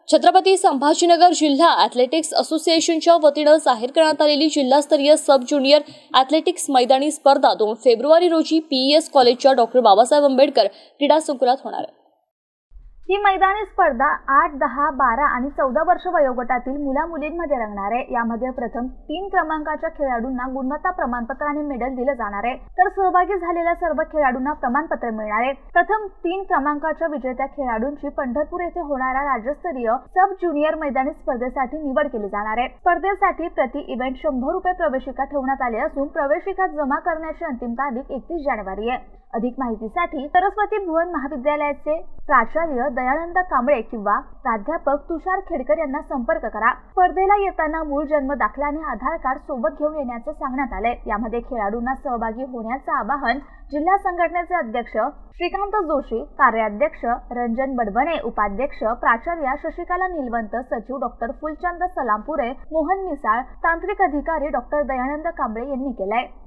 छत्रपती संभाजीनगर जिल्हा ॲथलेटिक्स असोसिएशनच्या वतीनं जाहीर करण्यात आलेली जिल्हास्तरीय सब ज्युनियर ॲथलेटिक्स मैदानी स्पर्धा 2 फेब्रुवारी रोजी पीईएस कॉलेजच्या डॉ. बाबासाहेब आंबेडकर क्रीडा संकुलात होणार आहे। ही मैदानी स्पर्धा 8, 10, 12 आणि 14 वर्ष वयोगटातील मुला-मुलींमध्ये रंगणार आहे। यामध्ये प्रथम 3 क्रमांकाच्या खेळाडूंना गुणवत्ता प्रमाणपत्र आणि मेडल दिले जाणार आहे, तर सहभागी झालेल्या सर्व खेळाडूंना प्रमाणपत्र मिळणार आहे। प्रथम 3 क्रमांकाच्या विजेत्या खेळाडूंची पंढरपूर येथे होणाऱ्या राज्यस्तरीय सब ज्युनियर मैदानी स्पर्धेसाठी निवड केली जाणार आहे। स्पर्धेसाठी प्रति इव्हेंट 100 रुपये प्रवेशिका ठेवण्यात आली असून प्रवेशिका जमा करण्याची अंतिम तारीख 31 जानेवारी आहे। अधिक माहितीसाठी सरस्वती भुवन महाविद्यालयाचे प्राचार्य दयानंद कांबळे किंवा प्राध्यापक तुषार खेडकर यांना संपर्क करा। स्पर्धेला येताना मूळ जन्म दाखला आणि आधार कार्ड सोबत घेऊन येण्याचं सांगण्यात आलंय। यामध्ये खेळाडूंना सहभागी होण्याचं आवाहन जिल्हा संघटनेचे अध्यक्ष श्रीकांत जोशी, कार्याध्यक्ष रंजन बडबणे, उपाध्यक्ष प्राचार्य शशिकला निलवंत, सचिव डॉ. फुलचंद सलामपुरे, मोहन मिसाळ, तांत्रिक अधिकारी डॉ. दयानंद कांबळे यांनी केलंय।